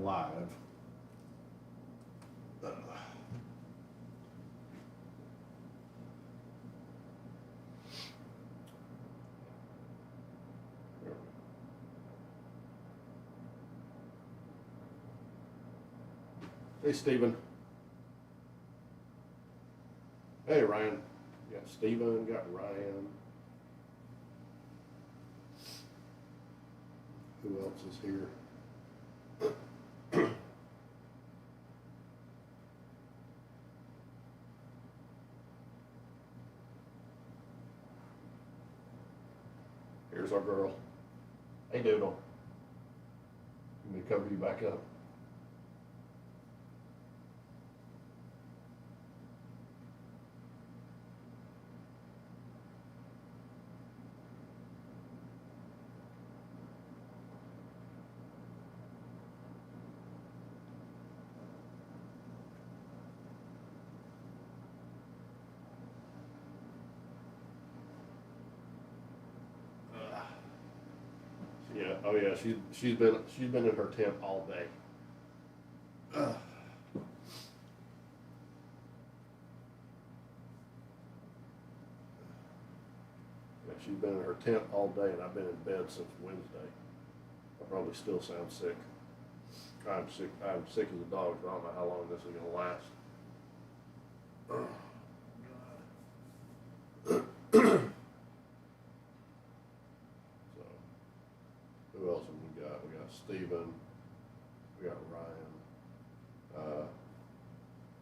live. Hey, Stephen. Hey, Ryan. Got Stephen, got Ryan. Who else is here? Here's our girl. Hey, Doodle. Let me cover you back up. Yeah. Oh yeah. She's been in her tent all day. Yeah, she's been in her tent all day, and I've been in bed since Wednesday. I probably still sound sick. I'm sick. I'm sick as a dog. I don't know how long this is gonna last. So, who else have we got? We got Stephen. We got Ryan.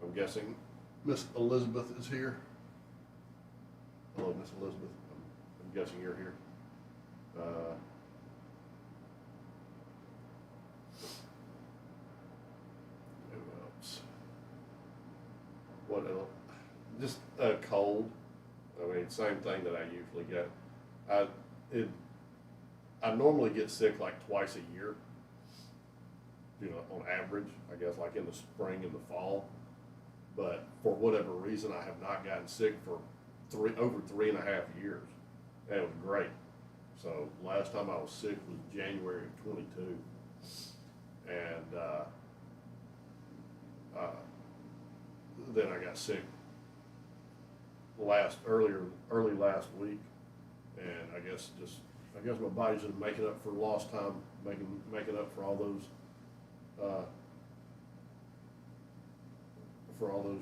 I'm guessing Miss Elizabeth is here. Hello, Miss Elizabeth. I'm guessing you're here. Who else? What else? Just a cold. I mean, same thing that I usually get. I I normally get sick like twice a year. You know, on average, I guess, like in the spring and the fall. But for whatever reason, I have not gotten sick for over 3.5 years. And it was great. So last time I was sick was January of 22, and then I got sick early last week, and I guess my body's just making up for lost time, making up for all those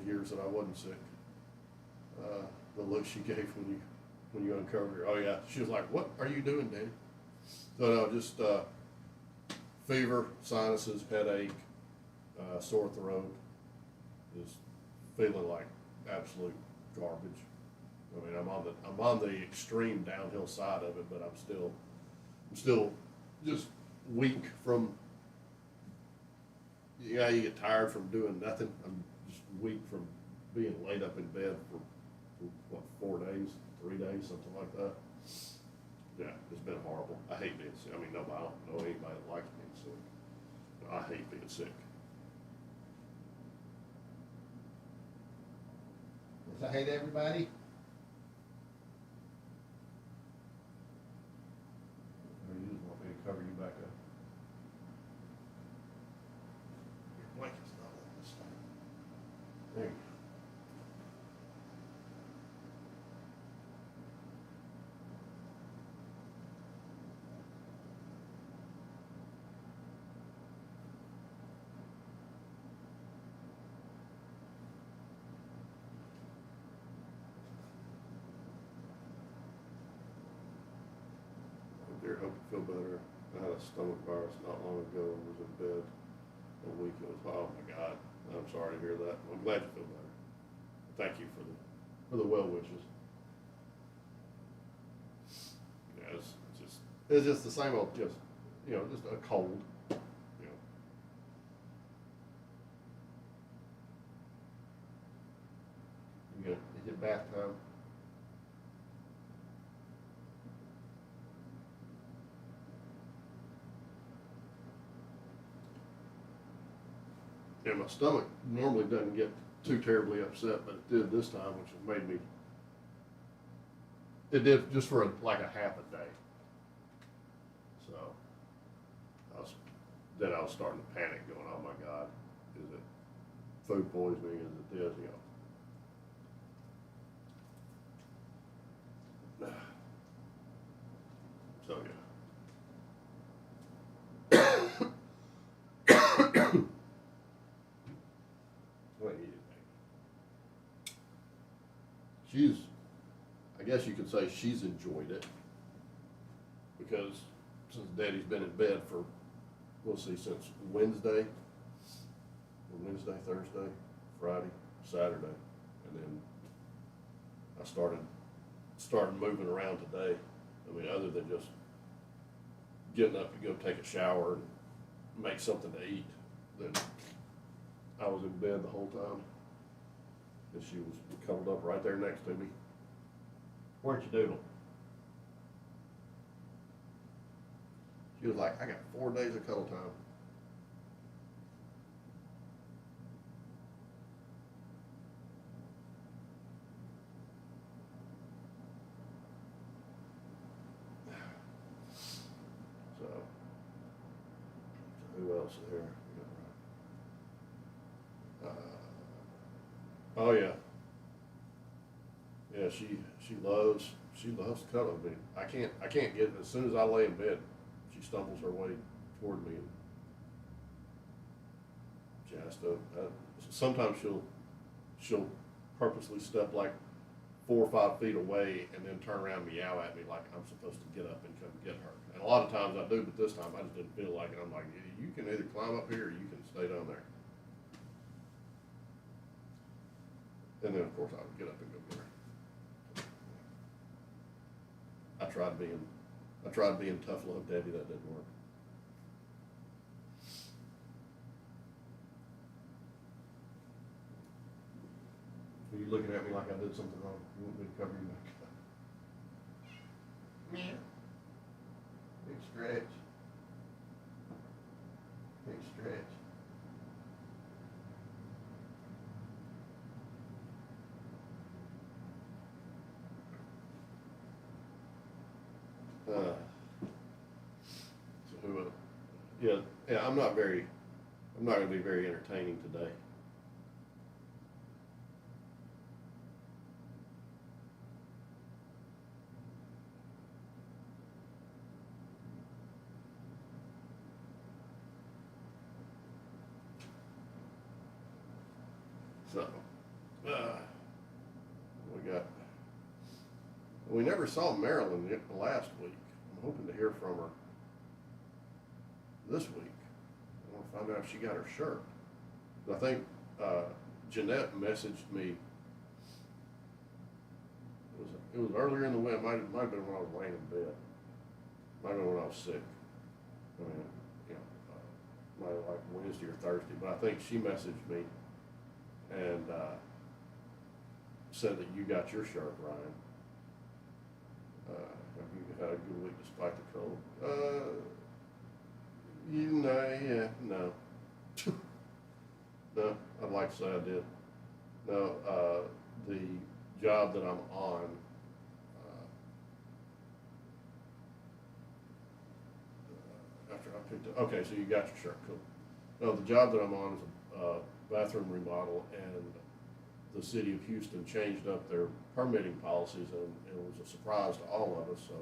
years that I wasn't sick. The look she gave when you uncovered her. Oh yeah, she was like, "What are you doing, Danny?" So no, just fever, sinuses, headache, sore throat, just feeling like absolute garbage. I mean, I'm on the extreme downhill side of it, but I'm still just weak from. Yeah, you get tired from doing nothing. I'm just weak from being laid up in bed for what, 4 days, 3 days, something like that. Yeah, it's been horrible. I hate being sick. I mean, I don't know anybody that likes being sick. I hate being sick. Does I hate everybody? Or you just want me to cover you back up? Your blanket's not on this time. There you go. Dear, hope you feel better. I had a stomach virus not long ago and was in bed a week. It was, oh my God, I'm sorry to hear that. I'm glad you feel better. Thank you for the well wishes. Yeah, it's just the same old, just a cold. You know. Is it bath time? And my stomach normally doesn't get too terribly upset, but it did this time, which made me. It did just for like a half a day. So I was then I was starting to panic, going, "Oh my God, is it food poisoning? Is it this?" So yeah. What do you think? I guess you could say she's enjoyed it because since Daddy's been in bed for, we'll see, since Wednesday, Thursday, Friday, Saturday, and then I started moving around today. I mean, other than just getting up to go take a shower and make something to eat, then I was in bed the whole time. And she was cuddled up right there next to me. Where'd you doodle? She was like, "I got 4 days of cuddle time." So who else is there? Oh yeah. Yeah, she loves to cuddle with me. I can't get, as soon as I lay in bed, she stumbles her way toward me, and she has to. Sometimes she'll purposely step like 4 or 5 feet away and then turn around and meow at me like I'm supposed to get up and come get her. And a lot of times I do, but this time I just didn't feel like it. I'm like, you can either climb up here or you can stay down there. And then of course I would get up and go get her. I tried being tough love daddy, that didn't work. Are you looking at me like I did something wrong? You want me to cover you back up? Yeah. Big stretch. Big stretch. So who else? Yeah, I'm not gonna be very entertaining today. So, we never saw Marilyn last week. I'm hoping to hear from her this week. I want to find out if she got her shirt. I think Jeanette messaged me. It was earlier in the week. It might have been when I was laying in bed. Might have been when I was sick. I mean, might have like Wednesday or Thursday. But I think she messaged me and said that you got your shirt, Ryan. Have you had a good week despite the cold? No. No, I'd like to say I did. No, the job that I'm on, after I picked up, okay, so you got your shirt, cool. No, the job that I'm on is a bathroom remodel, and the city of Houston changed up their permitting policies, and it was a surprise to all of us. So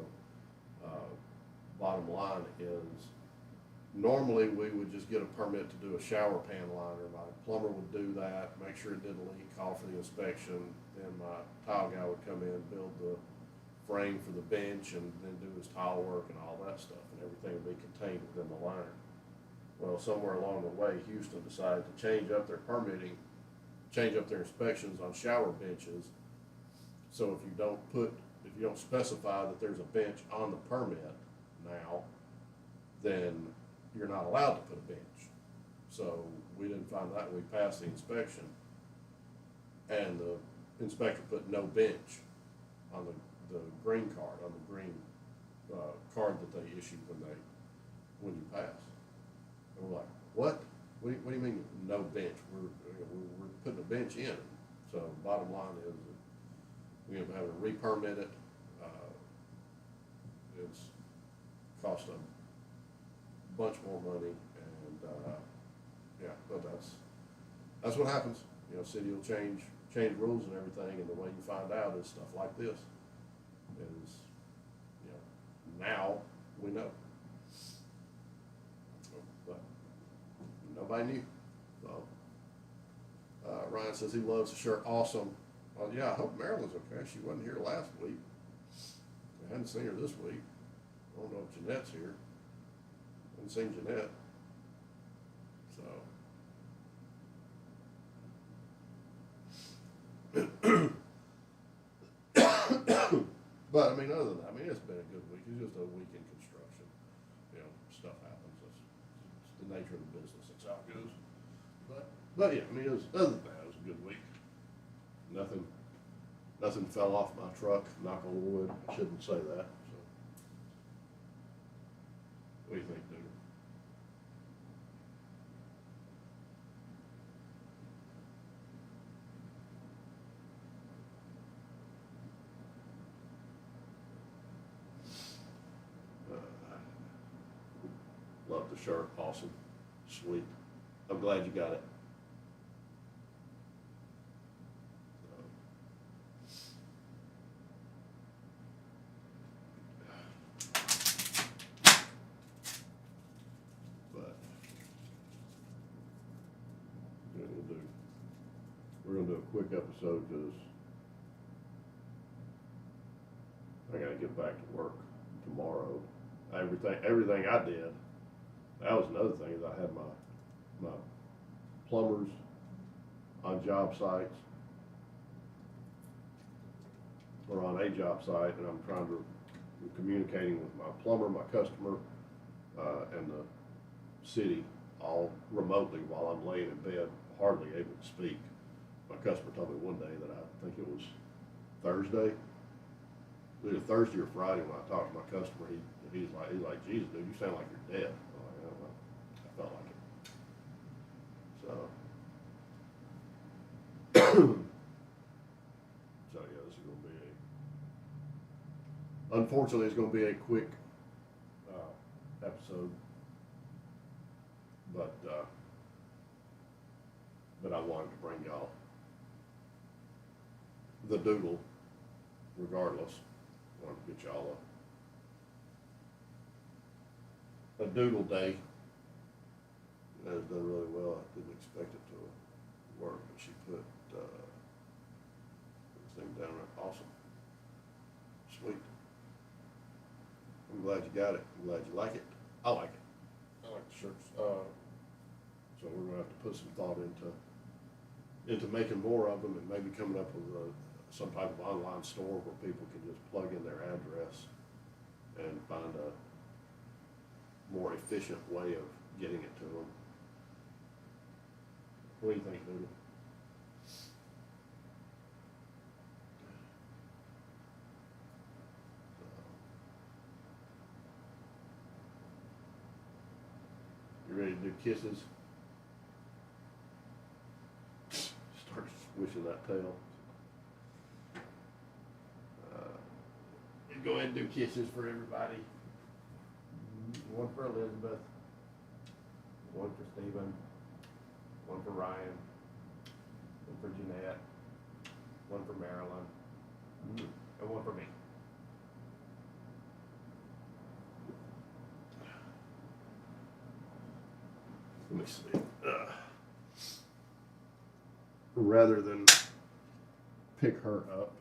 bottom line is, normally we would just get a permit to do a shower pan liner. My plumber would do that, make sure it didn't leak, call for the inspection. Then my tile guy would come in, build the frame for the bench, and then do his tile work and all that stuff, and everything would be contained within the liner. Well, somewhere along the way, Houston decided to change up their permitting, change up their inspections on shower benches. So if you don't specify that there's a bench on the permit now, then you're not allowed to put a bench. So we didn't find that. We passed the inspection, and the inspector put no bench on the green card, on the green card that they issued when you pass. And we're like, what? What do you mean no bench? We're putting a bench in. So bottom line is that we end up having to re-permit it. It's cost a bunch more money, and yeah, but that's what happens. You know, city will change rules and everything, and the way you find out is stuff like this. Is, you know, now we know. But nobody knew. So, Ryan says he loves the shirt. Awesome. Well, yeah, I hope Marilyn's okay. She wasn't here last week. I hadn't seen her this week. I don't know if Jeanette's here. I haven't seen Jeanette. So. But I mean, other than that, I mean, it's been a good week. It's just a week in construction. You know, stuff happens. It's the nature of the business. That's how it goes. But yeah, I mean, other than that, it was a good week. Nothing fell off my truck. Knock on wood. I shouldn't say that. So, what do you think, dude? Love the shirt. Awesome. Sweet. I'm glad you got it. But we're gonna do a quick episode because I gotta get back to work tomorrow. Everything I did. That was another thing, is I had my plumbers on job sites, or on a job site, and I'm communicating with my plumber, my customer, and the city all remotely while I'm laying in bed, hardly able to speak. My customer told me one day that I think it was Thursday, either Thursday or Friday, when I talked to my customer, he's like, Jesus, dude, you sound like you're dead. I'm like, oh, well, I felt like it. So yeah, this is going to be unfortunately, it's going to be a quick episode, but I wanted to bring y'all the doodle regardless. I wanted to get y'all a doodle day. That has done really well. I didn't expect it to work, but she put this thing down there. Awesome. Sweet. I'm glad you got it. I'm glad you like it. I like it. I like the shirts. So we're gonna have to put some thought into making more of them, and maybe coming up with some type of online store where people can just plug in their address and find a more efficient way of getting it to them. What do you think, Doodle? You ready to do kisses? Start swishing that tail. Go ahead and do kisses for everybody. One for Elizabeth, one for Stephen, one for Ryan, one for Jeanette, one for Marilyn, and one for me. Let me see. Rather than pick her up,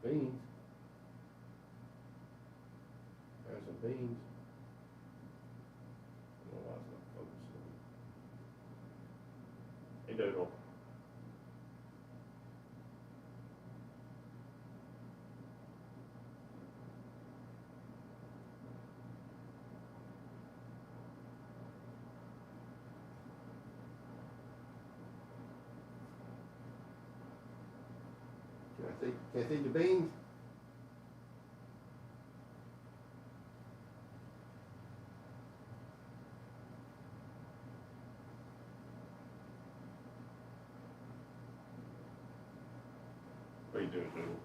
beans. There's some beans. I don't know why it's not focusing. Hey, Doodle. Can I see the beans? What are you doing, Doodle?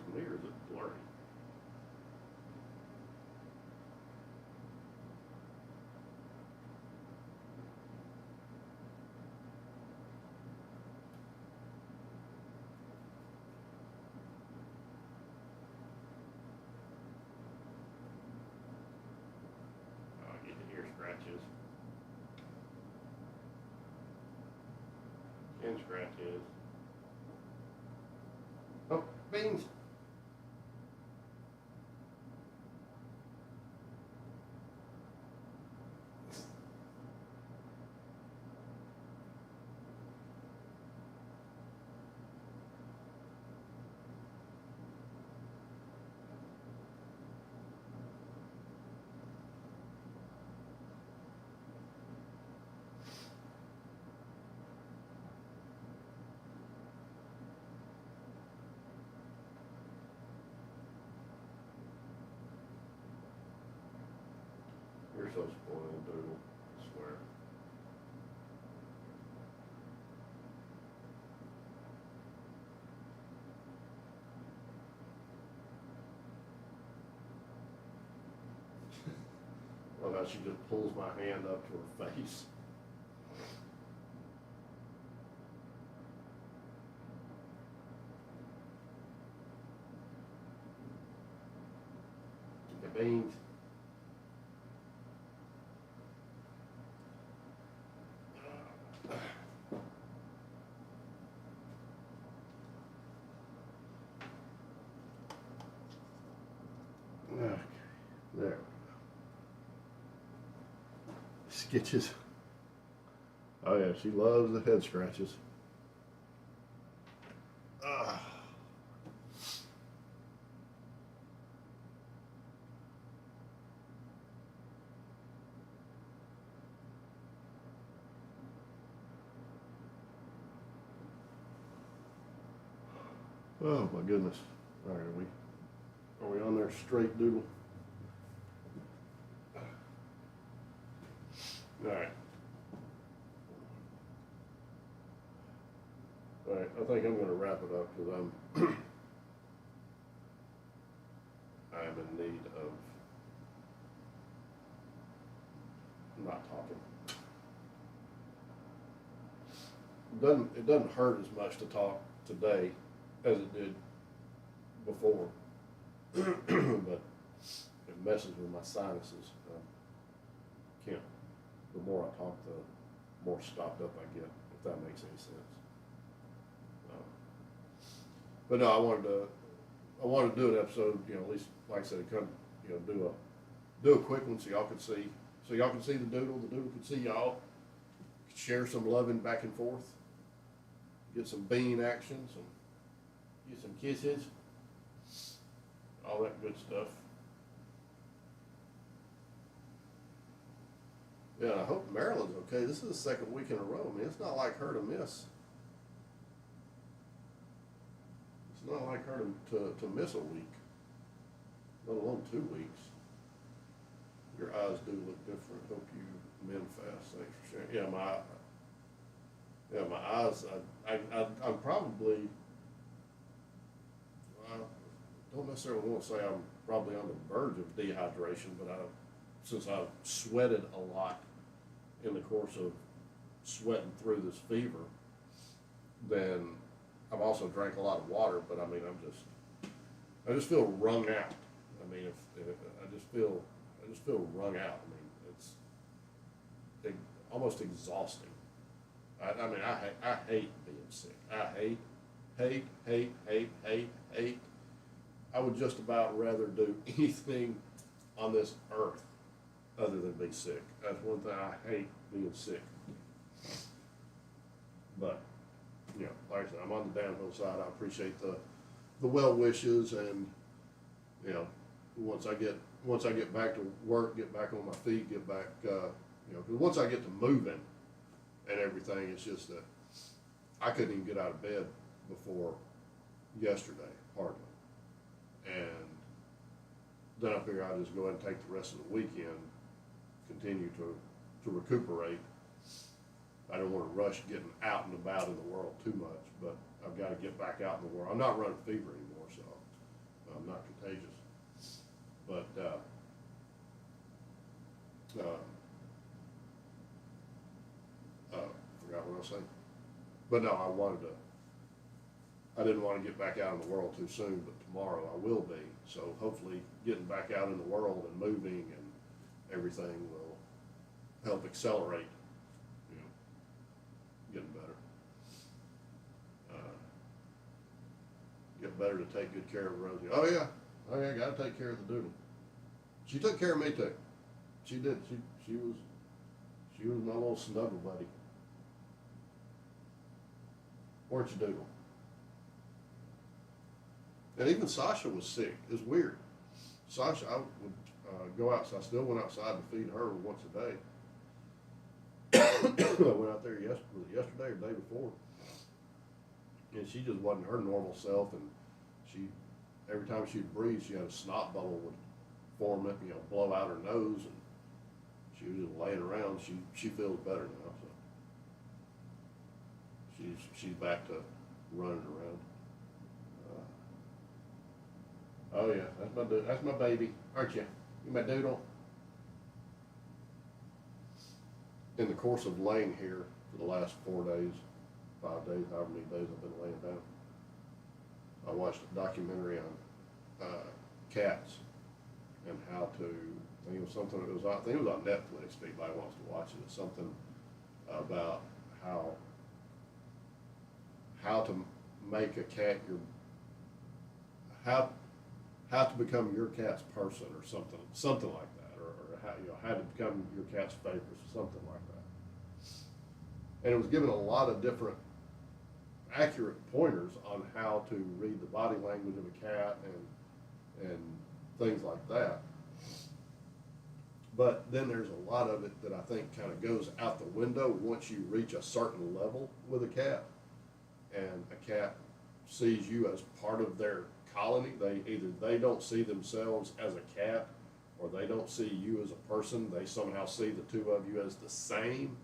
to me, or is it blurry? Oh, I get the ear scratches. Chin scratches. Oh, beans. You're so spoiled, Doodle. I swear. Well, now she just pulls my hand up to her face. The beans. Okay, there. Sketches. Oh yeah, she loves the head scratches. Ah. Oh my goodness. All right, are we on there straight, Doodle? All right. All right, I think I'm going to wrap it up because I'm in need of not talking. It doesn't hurt as much to talk today as it did before, but it messes with my sinuses. Can't. The more I talk, the more stopped up I get, if that makes any sense. But no, I wanted to do an episode, at least like I said, come, do a quick one so y'all could see, the doodle could see y'all, could share some loving back and forth, get some bean action, get some kisses, all that good stuff. Yeah, I hope Marilyn's okay. This is the second week in a row. I mean, it's not like her to miss. It's not like her to miss a week, let alone 2 weeks. Your eyes do look different. Hope you mend fast. Thanks for sharing. Yeah, my eyes. I'm probably. I don't necessarily want to say I'm probably on the verge of dehydration, but since I've sweated a lot in the course of sweating through this fever, then I've also drank a lot of water. But I mean, I just feel wrung out. I mean, if I just feel wrung out. I mean, it's almost exhausting. I mean, I hate being sick. I hate. I would just about rather do anything on this earth other than be sick. That's one thing I hate, being sick. But, like I said, I'm on the downhill side. I appreciate the well wishes, and once I get back to work, get back on my feet, get back, because once I get to moving and everything, it's just that I couldn't even get out of bed before yesterday, hardly. And then I figured I'd just go ahead and take the rest of the weekend, continue to recuperate. I don't want to rush getting out and about in the world too much, but I've got to get back out in the world. I'm not running fever anymore, so not contagious. But forgot what I was saying. But no, I didn't want to get back out in the world too soon, but tomorrow I will be. So hopefully getting back out in the world and moving and everything will help accelerate, you know, getting better. Get better to take good care of Rosie. Oh yeah, gotta take care of the doodle. She took care of me too. She did. She was my little snuggle buddy. Weren't you, doodle? And even Sasha was sick. It's weird. Sasha, I would go outside. I still went outside to feed her once a day. I went out there yesterday or the day before, and she just wasn't her normal self. And every time she'd breathe, she had a snot bubble would form up, blow out her nose, and she was just laying around. She feels better now, so she's back to running around. Oh yeah, that's my baby, aren't you? You my doodle. In the course of laying here for the last 4 days, 5 days, however many days I've been laying down, I watched a documentary on cats and how to. I think it was something. I think it was on Netflix. If anybody wants to watch it, it's something about how to make a cat how to become your cat's person or something like that, or how to become your cat's favorite or something like that. And it was given a lot of different accurate pointers on how to read the body language of a cat and things like that. But then there's a lot of it that I think kind of goes out the window once you reach a certain level with a cat, and a cat sees you as part of their colony. They don't see themselves as a cat, or they don't see you as a person. They somehow see the two of you as the same,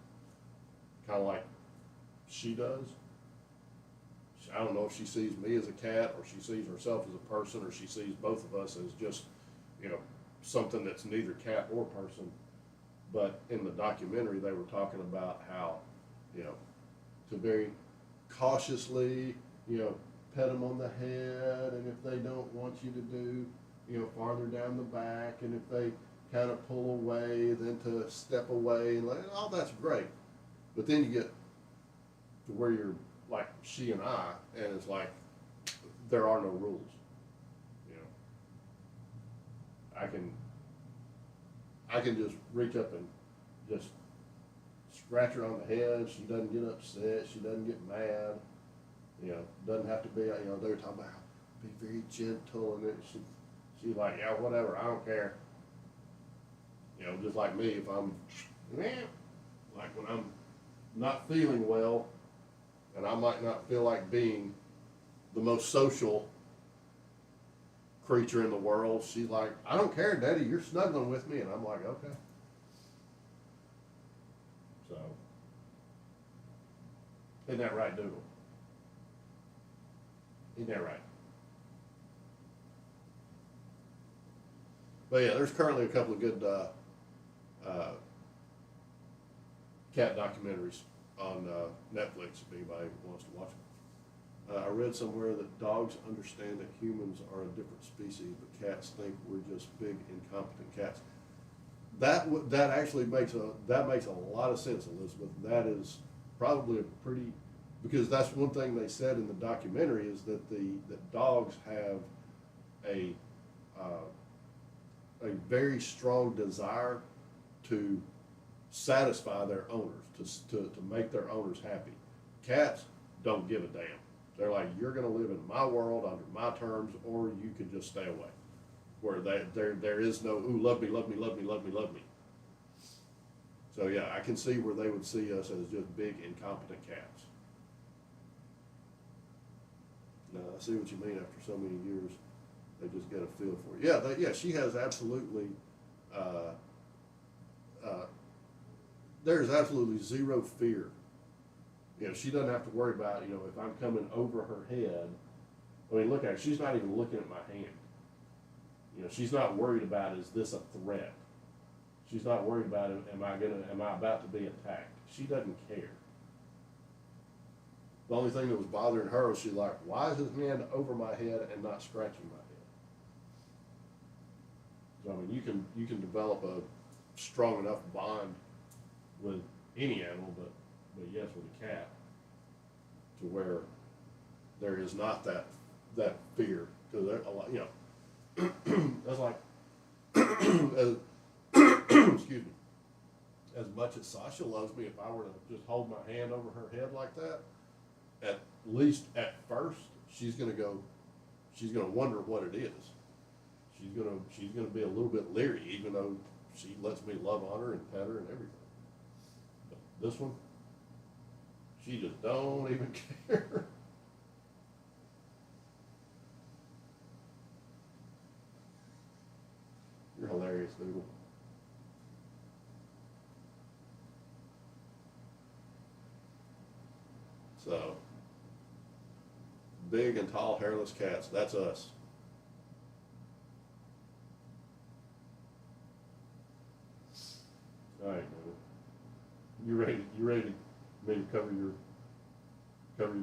kind of like she does. I don't know if she sees me as a cat, or she sees herself as a person, or she sees both of us as just, something that's neither cat or person. But in the documentary, they were talking about how, to very cautiously, pet them on the head, and if they don't want you to do, farther down the back, and if they kind of pull away, then to step away, and all that's great. But then you get to where you're like she and I, and it's like there are no rules. I can just reach up and just scratch her on the head. She doesn't get upset. She doesn't get mad. Doesn't have to be. They were talking about be very gentle, and she's like, yeah, whatever. I don't care. Just like me, if I'm like when I'm not feeling well, and I might not feel like being the most social creature in the world, she's like, I don't care, Daddy, you're snuggling with me. And I'm like, okay. So, isn't that right, Doodle? Isn't that right? But yeah, there's currently a couple of good cat documentaries on Netflix if anybody wants to watch them. I read somewhere that dogs understand that humans are a different species, but cats think we're just big, incompetent cats. That actually makes a lot of sense, Elizabeth. That is probably because that's one thing they said in the documentary is that that dogs have a very strong desire to satisfy their owners, to make their owners happy. Cats don't give a damn. They're like, you're going to live in my world under my terms, or you can just stay away. Where there is no, ooh, love me, love me, love me, love me, love me. So yeah, I can see where they would see us as just big, incompetent cats. No, I see what you mean. After so many years, they just get a feel for it. Yeah, she has absolutely. There's absolutely zero fear. She doesn't have to worry about, if I'm coming over her head. I mean, look at her. She's not even looking at my hand. You know, she's not worried about, is this a threat? She's not worried about, am I about to be attacked? She doesn't care. The only thing that was bothering her was she's like, why is his hand over my head and not scratching my head? So I mean, you can develop a strong enough bond with any animal, but yes, with a cat, to where there is not that fear, because there a lot, you know, that's like as, excuse me, as much as Sasha loves me, if I were to just hold my hand over her head like that, at least at first, she's gonna wonder what it is. She's gonna be a little bit leery, even though she lets me love on her and pet her and everything. But this one, she just don't even care. You're hilarious, Noodle. So, big and tall hairless cats, that's us. All right, Noodle. You ready to maybe cover you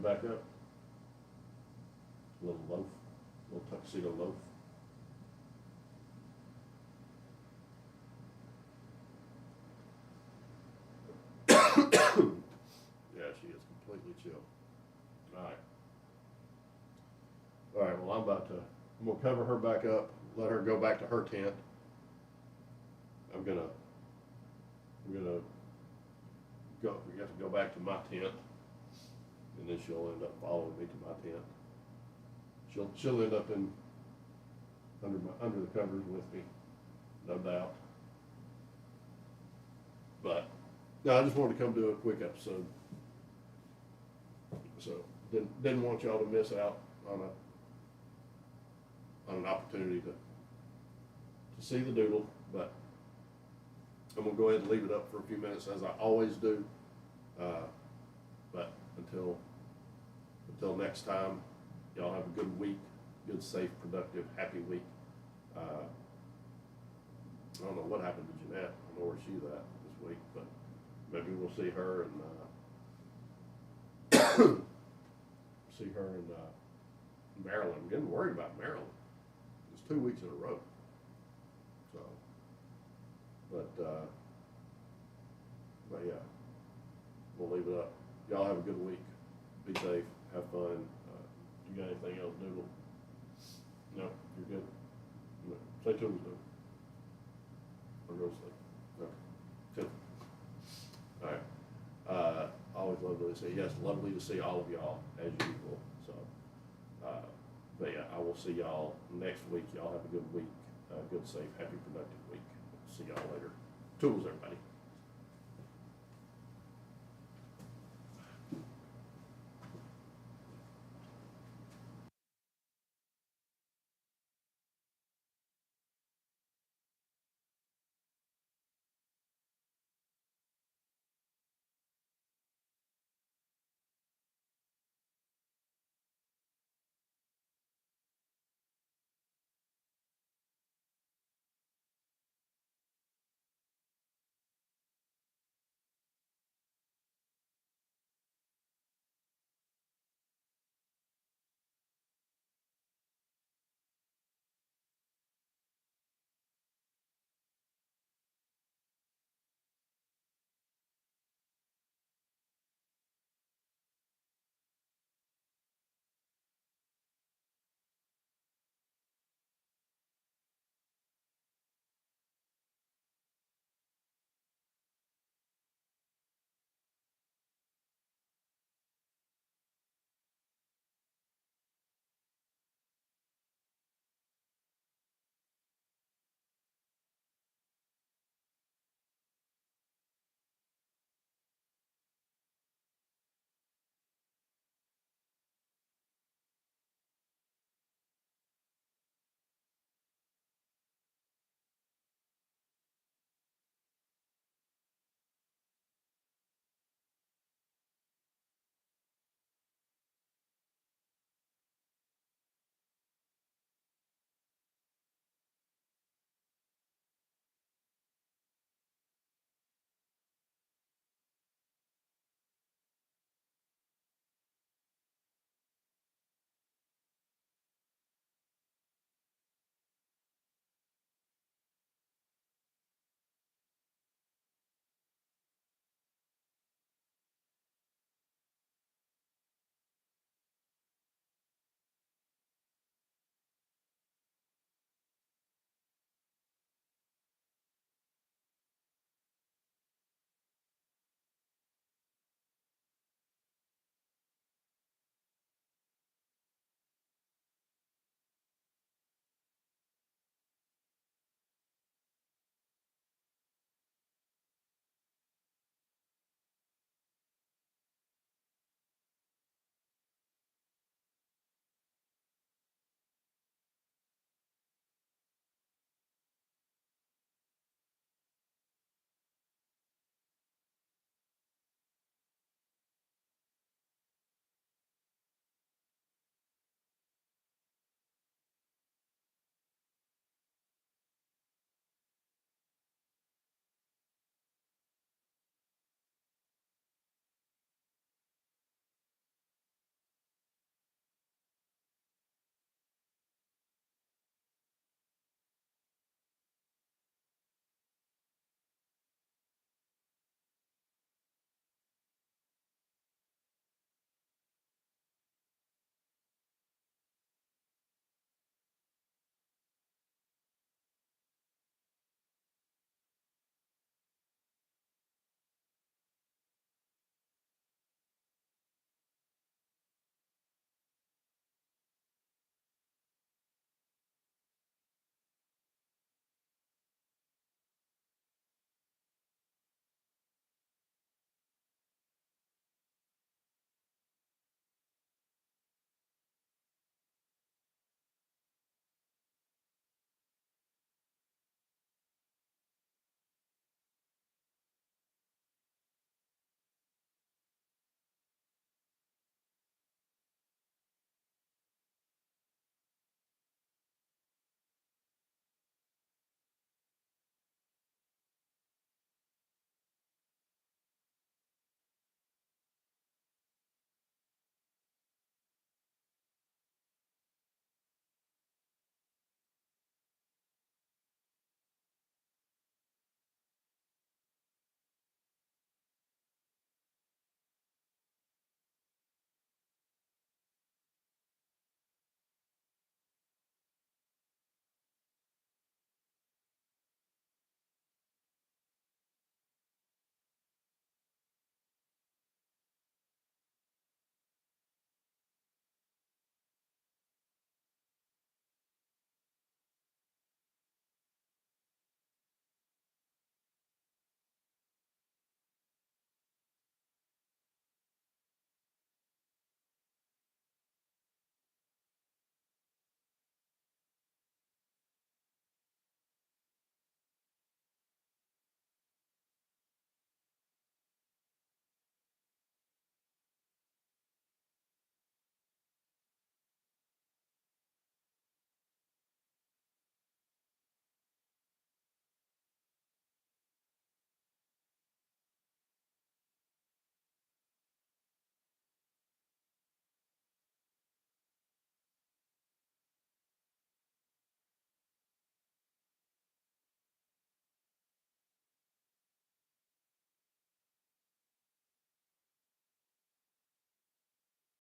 back up? A little loaf, a little tuxedo loaf. Yeah, she is completely chill. Alright. Alright, well I'm gonna cover her back up, let her go back to her tent. I'm gonna go, we have to go back to my tent, and then she'll end up following me to my tent. She'll end up under the covers with me, no doubt. But no, I just wanted to come do a quick episode. So didn't want y'all to miss out on an opportunity to see the doodle, but I'm gonna go ahead and leave it up for a few minutes as I always do. But until next time, y'all have a good week, good, safe, productive, happy week. I don't know what happened to Jeanette. I don't know where she's at this week, but maybe we'll see her and Maryland. I'm getting worried about Maryland. It's 2 weeks in a row. So, but yeah, we'll leave it up. Y'all have a good week. Be safe. Have fun. You got anything else, Doodle? No, you're good. No. Say toodles, Doodle. Or go to sleep. Okay. Toodle. All right. Always lovely to see. Yes, lovely to see all of y'all as usual. So, but yeah, I will see y'all next week. Y'all have a good week. Good, safe, happy, productive week. See y'all later. Toodles, everybody.